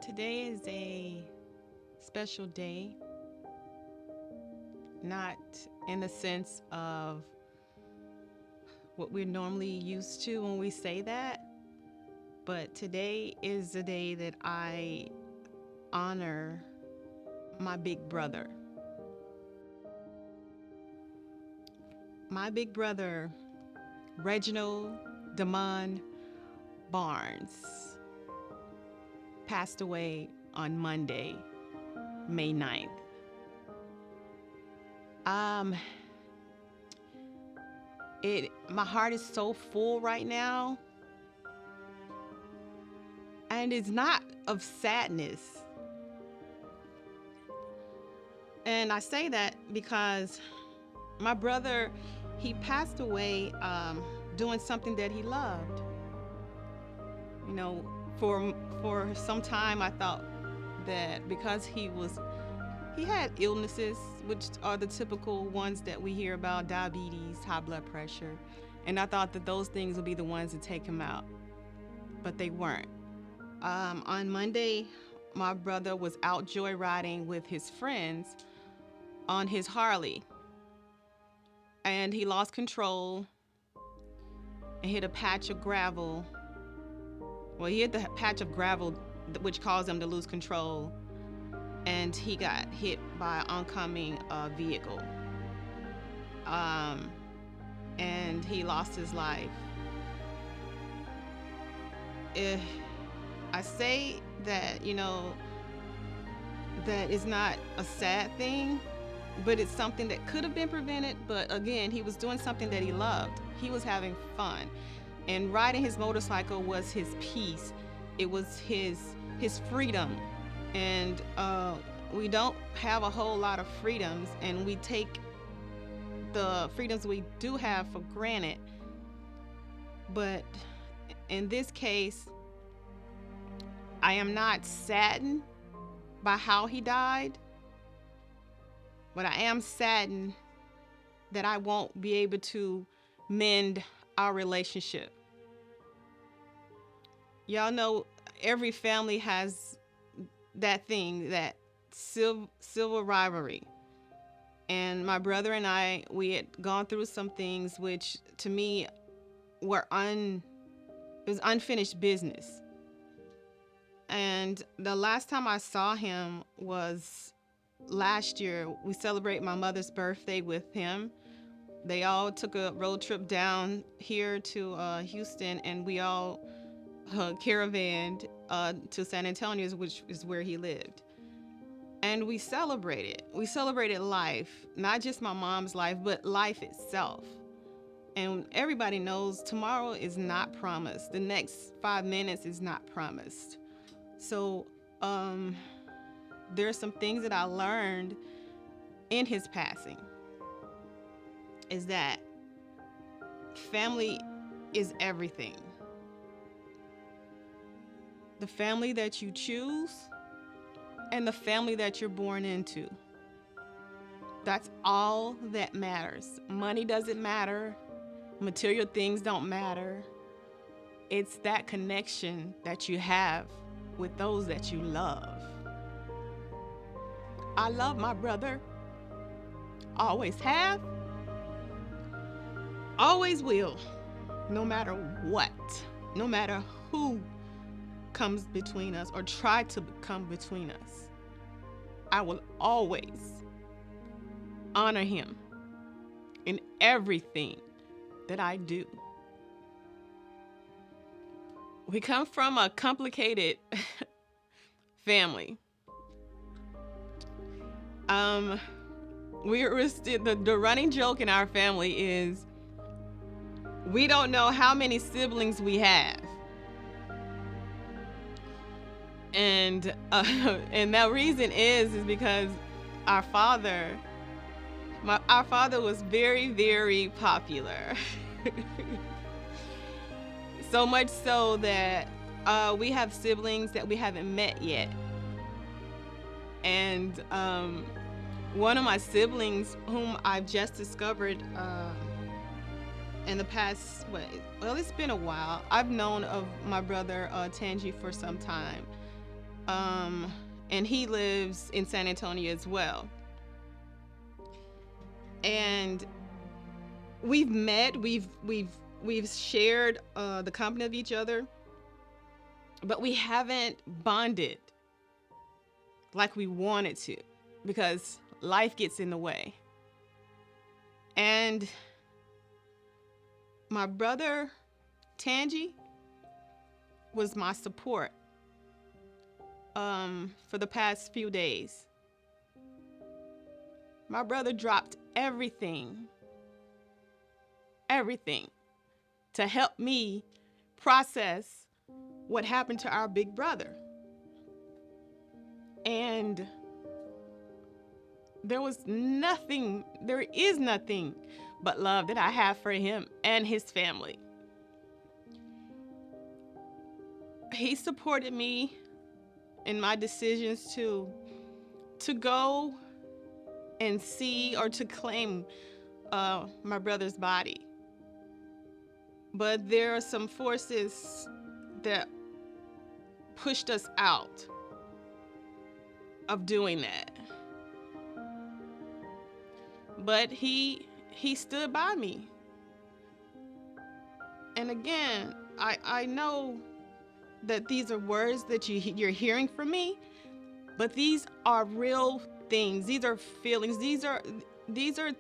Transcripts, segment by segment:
Today is a special day, not in the sense of what we're normally used to when we say that, but today is the day that I honor my big brother. My big brother, Reginald Damon Barnes, passed away on Monday, May 9th. Um, my heart is so full right now, and it's not of sadness. And I say that because my brother, he passed away doing something that he loved. You know, for some time I thought that because he had illnesses, which are the typical ones that we hear about: diabetes, high blood pressure. And I thought that those things would be the ones to take him out, but they weren't. On Monday, my brother was out joyriding with his friends on his Harley, and he lost control and hit a patch of gravel. Well, he hit the patch of gravel, which caused him to lose control, and he got hit by an oncoming vehicle. And he lost his life. I say that, that is not a sad thing, but it's something that could have been prevented. But again, he was doing something that he loved. He was having fun. And riding his motorcycle was his peace. It was his freedom. And we don't have a whole lot of freedoms, and we take the freedoms we do have for granted. But in this case, I am not saddened by how he died, but I am saddened that I won't be able to mend our relationship. Y'all know every family has that thing, that civil rivalry. And my brother and I, we had gone through some things which to me were it was unfinished business. And the last time I saw him was last year. We celebrated my mother's birthday with him. They all took a road trip down here to Houston, and we all caravanned to San Antonio, which is where he lived. And we celebrated. We celebrated life, not just my mom's life, but life itself. And everybody knows tomorrow is not promised. The next 5 minutes is not promised. So there's some things that I learned in his passing, is that family is everything. The family that you choose and the family that you're born into. That's all that matters. Money doesn't matter. Material things don't matter. It's that connection that you have with those that you love. I love my brother. Always have. Always will. No matter what. No matter who comes between us or try to come between us. I will always honor him in everything that I do. We come from a complicated family. The running joke in our family is we don't know how many siblings we have. And that reason is because our father was very, very popular. So much so that we have siblings that we haven't met yet. And one of my siblings, whom I've just discovered in the past, it's been a while. I've known of my brother Tanji for some time. and he lives in San Antonio as well. And we've met, we've shared the company of each other, but we haven't bonded like we wanted to because life gets in the way. And my brother Tangi was my support for the past few days. My brother dropped everything to help me process what happened to our big brother. And there is nothing but love that I have for him and his family. He supported me in my decisions to go and see or to claim my brother's body. But there are some forces that pushed us out of doing that. But he stood by me. And again, I know that these are words that you're hearing from me, but these are real things. These are feelings. These are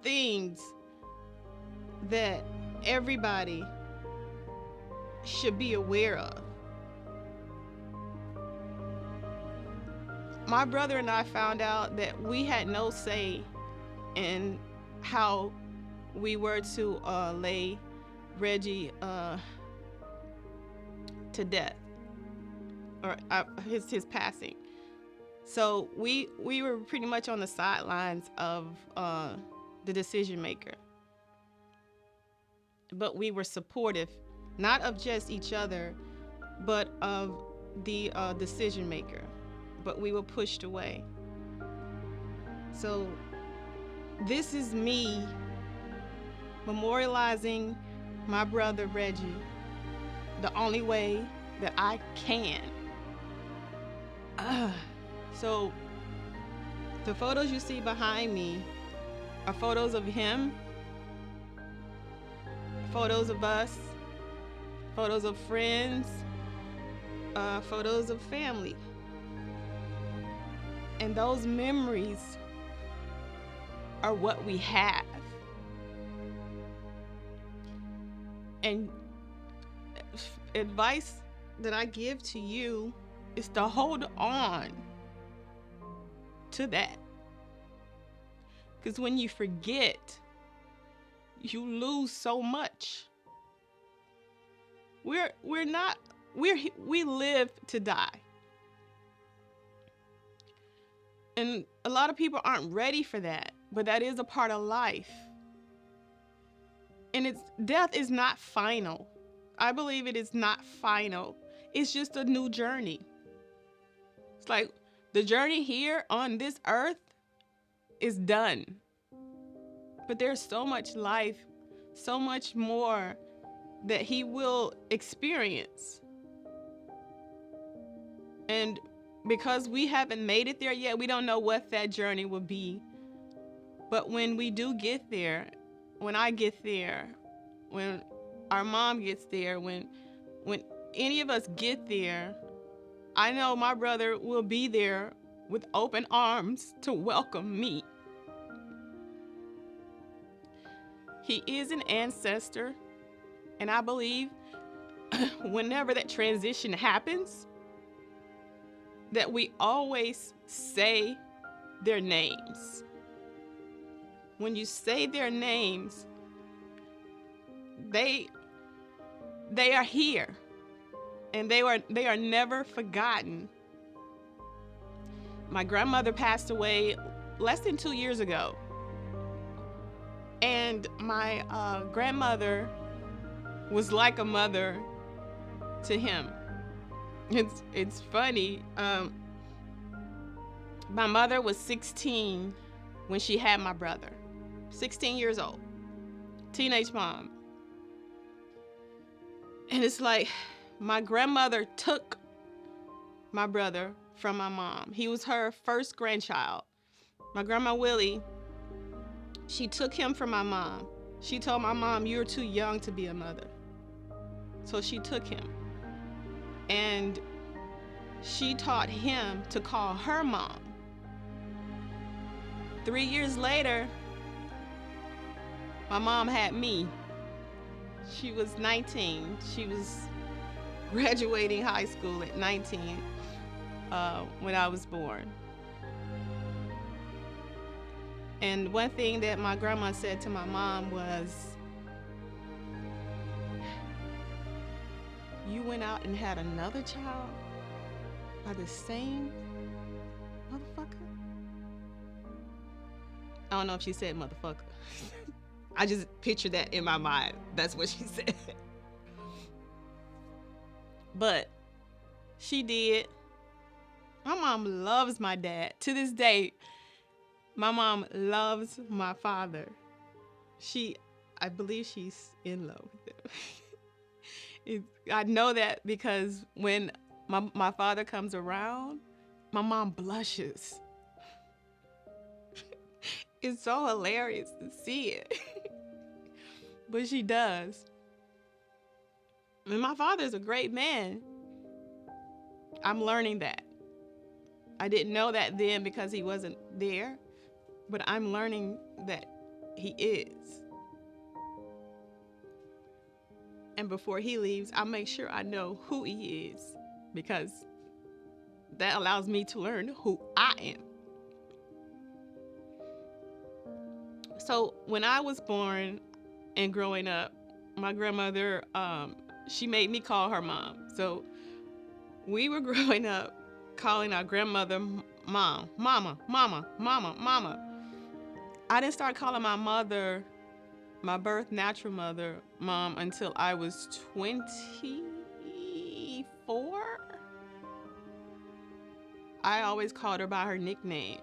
things that everybody should be aware of. My brother and I found out that we had no say in how we were to lay Reggie to death, or his passing. So we were pretty much on the sidelines of the decision maker. But we were supportive, not of just each other, but of the decision maker. But we were pushed away. So this is me memorializing my brother Reggie the only way that I can. So the photos you see behind me are photos of him, photos of us, photos of friends, photos of family. And those memories are what we have. And advice that I give to you is to hold on to that. Because when you forget, you lose so much. We live to die. And a lot of people aren't ready for that, but that is a part of life. And death is not final. I believe it is not final. It's just a new journey. It's like the journey here on this earth is done. But there's so much life, so much more that he will experience. And because we haven't made it there yet, we don't know what that journey will be. But when we do get there, when I get there, when our mom gets there, when any of us get there, I know my brother will be there with open arms to welcome me. He is an ancestor, and I believe whenever that transition happens, that we always say their names. When you say their names, they are here, and they are never forgotten. My grandmother passed away less than 2 years ago, and my grandmother was like a mother to him. It's funny. My mother was 16 when she had my brother. 16 years old. Teenage mom. And it's like my grandmother took my brother from my mom. He was her first grandchild. My grandma Willie, she took him from my mom. She told my mom, "You're too young to be a mother." So she took him. And she taught him to call her mom. 3 years later, my mom had me. She was 19. She was graduating high school at 19 when I was born. And one thing that my grandma said to my mom was, "You went out and had another child by the same motherfucker?" I don't know if she said motherfucker. I just pictured that in my mind. That's what she said. But she did. My mom loves my dad. To this day, my mom loves my father. I believe she's in love with him. I know that because when my father comes around, my mom blushes. It's so hilarious to see it. But she does. And my father's a great man. I'm learning that. I didn't know that then because he wasn't there, but I'm learning that he is. And before he leaves, I'll make sure I know who he is, because that allows me to learn who I am. So when I was born and growing up, my grandmother, she made me call her mom. So we were growing up calling our grandmother mom, mama, mama, mama, mama. I didn't start calling my mother, my birth natural mother, mom, until I was 24. I always called her by her nickname.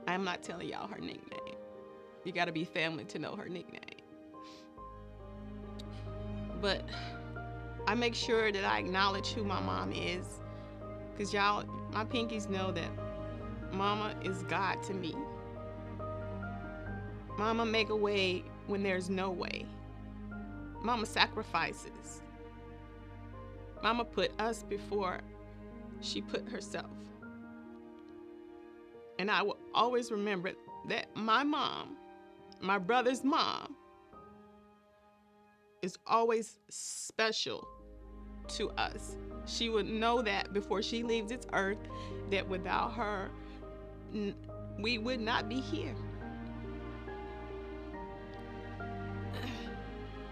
I'm not telling y'all her nickname. You gotta be family to know her nickname. But I make sure that I acknowledge who my mom is, because y'all, my pinkies know that mama is God to me. Mama make a way when there's no way. Mama sacrifices. Mama put us before she put herself. And I will always remember that my mom, my brother's mom, is always special to us. She would know that before she leaves this earth, that without her, we would not be here.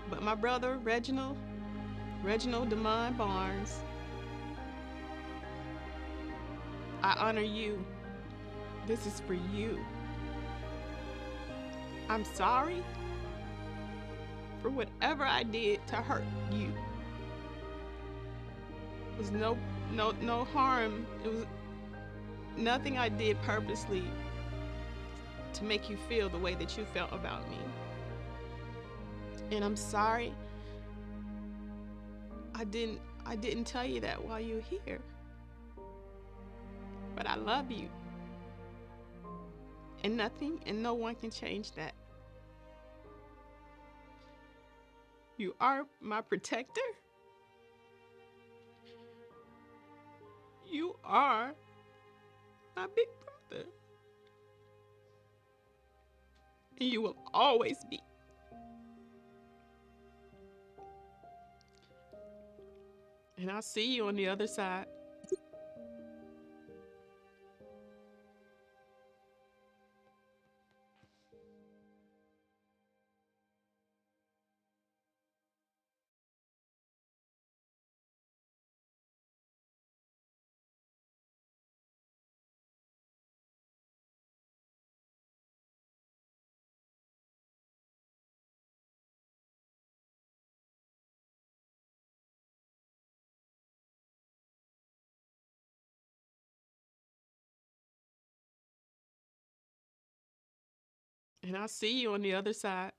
But my brother, Reginald Demond Barnes, I honor you. This is for you. I'm sorry for whatever I did to hurt you. It was no harm. It was nothing I did purposely to make you feel the way that you felt about me. And I'm sorry I didn't tell you that while you were here. But I love you. And nothing and no one can change that. You are my protector. You are my big brother. And you will always be. And I'll see you on the other side. And I'll see you on the other side.